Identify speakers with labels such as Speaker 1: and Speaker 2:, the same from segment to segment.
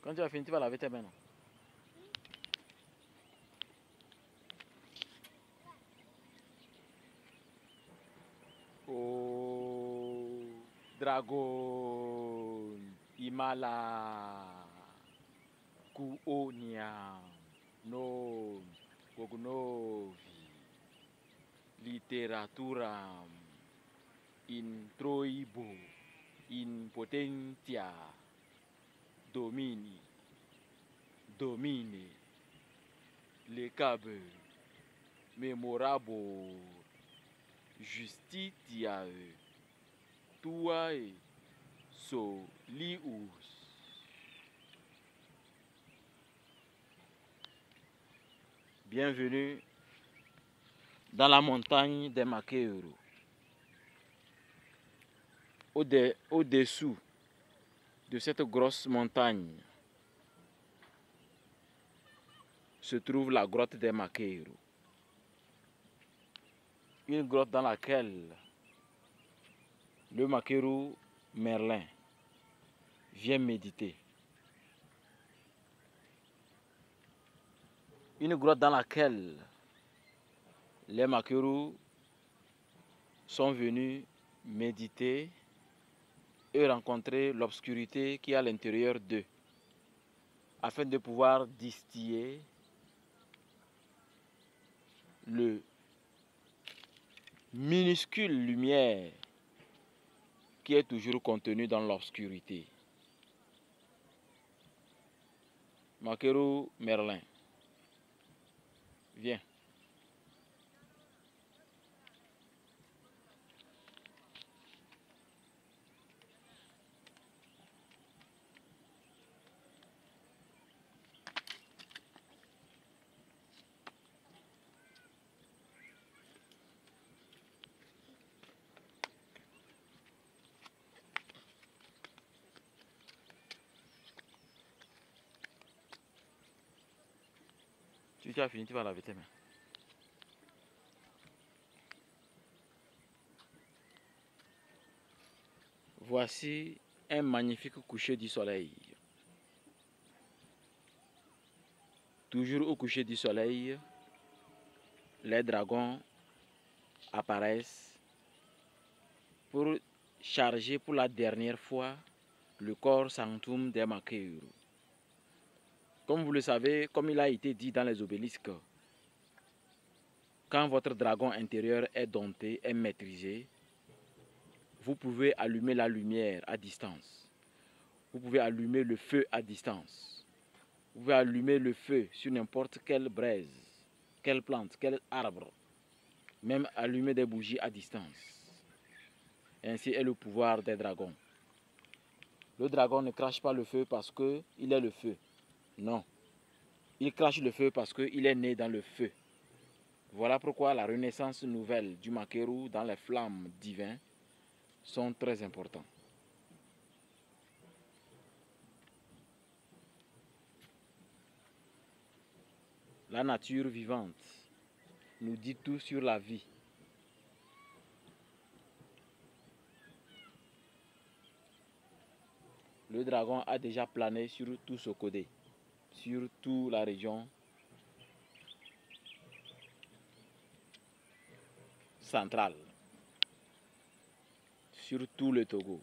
Speaker 1: Quand tu as fini, tu vas laver tes mains. Oh, dragon, Himala, Kuonia, no, Cognovi, Literaturam, in Troibo, in Potentia, Domini, Domine, Le Cabe, Memorabo, Justitiae, Tuae, Solius. Bienvenue dans la montagne des Makeuru. Au-dessous de cette grosse montagne se trouve la grotte des Makeuru. Une grotte dans laquelle le Makeru Merlin vient méditer. Une grotte dans laquelle les Makeru sont venus méditer et rencontrer l'obscurité qui est à l'intérieur d'eux, afin de pouvoir distiller le minuscule lumière qui est toujours contenue dans l'obscurité. Makeru Merlin, viens. Tu as fini, tu vas laver tes mains. Voici un magnifique coucher du soleil. Toujours au coucher du soleil, les dragons apparaissent pour charger pour la dernière fois le corps sanctum des Makeuru. Comme vous le savez, comme il a été dit dans les obélisques, quand votre dragon intérieur est dompté, est maîtrisé, vous pouvez allumer la lumière à distance. Vous pouvez allumer le feu à distance. Vous pouvez allumer le feu sur n'importe quelle braise, quelle plante, quel arbre. Même allumer des bougies à distance. Ainsi est le pouvoir des dragons. Le dragon ne crache pas le feu parce qu'il est le feu. Non. Il crache le feu parce qu'il est né dans le feu. Voilà pourquoi la renaissance nouvelle du Makeru dans les flammes divines sont très importantes. La nature vivante nous dit tout sur la vie. Le dragon a déjà plané sur tout Sokodé, sur toute la région centrale, sur tout le Togo.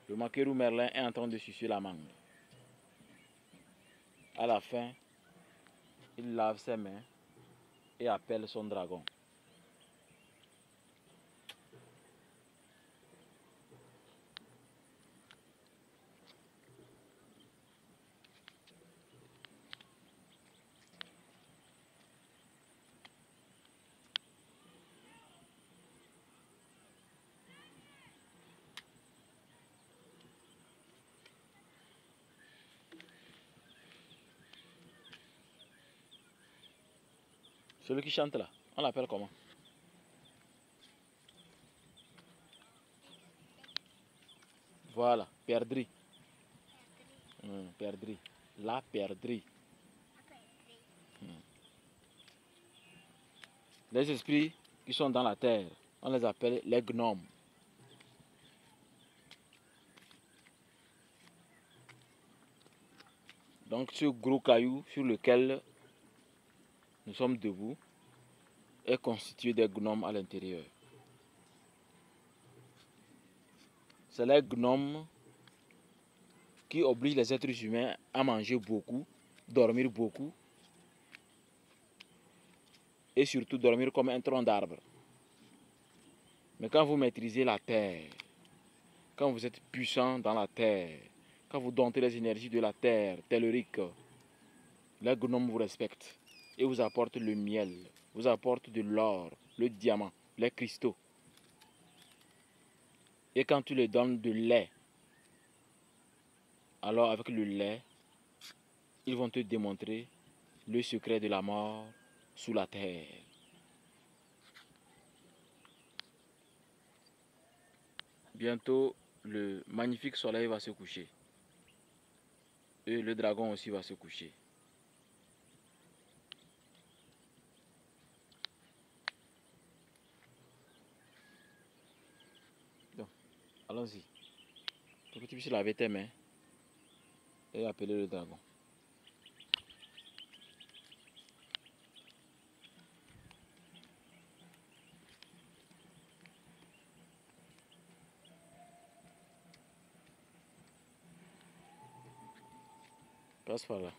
Speaker 1: Le Makeru Merlin est en train de sucer la mangue. À la fin, il lave ses mains et appelle son dragon. Celui qui chante là, on l'appelle comment? Voilà, perdrix. Perdrix. La perdrix. Les esprits qui sont dans la terre, on les appelle les gnomes. Donc ce gros caillou sur lequel nous sommes debout est constitué des gnomes à l'intérieur. C'est les gnomes qui obligent les êtres humains à manger beaucoup, dormir beaucoup et surtout dormir comme un tronc d'arbre. Mais quand vous maîtrisez la terre, quand vous êtes puissant dans la terre, quand vous domptez les énergies de la terre tellurique, les gnomes vous respectent et vous apportent le miel, vous apportent de l'or, le diamant, les cristaux. Et quand tu les donnes de lait, alors avec le lait, ils vont te démontrer le secret de la mort sous la terre. Bientôt, le magnifique soleil va se coucher. Et le dragon aussi va se coucher. Donc, allons-y. Pour que tu puisses laver tes mains et appeler le dragon. Passe par là.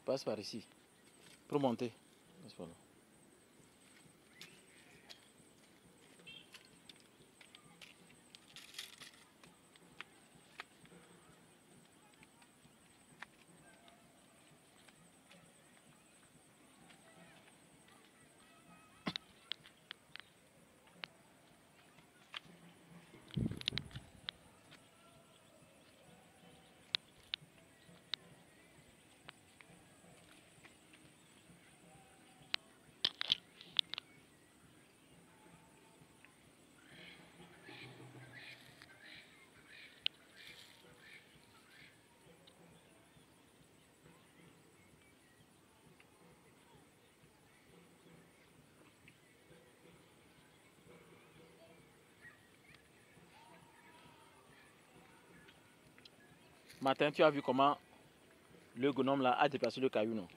Speaker 1: Passe par ici. Pour monter. Passe par là. Matin, tu as vu comment le gnome là a déplacé le caillou, non?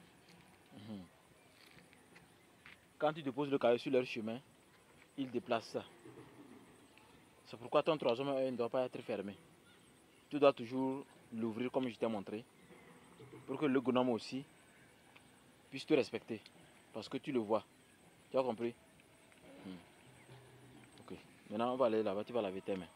Speaker 1: Quand tu déposes le caillou sur leur chemin, il déplace ça. C'est pourquoi ton troisième œil ne doit pas être fermé. Tu dois toujours l'ouvrir comme je t'ai montré. Pour que le gnome aussi puisse te respecter. Parce que tu le vois. Tu as compris? Ok. Maintenant on va aller là-bas, tu vas laver tes mains.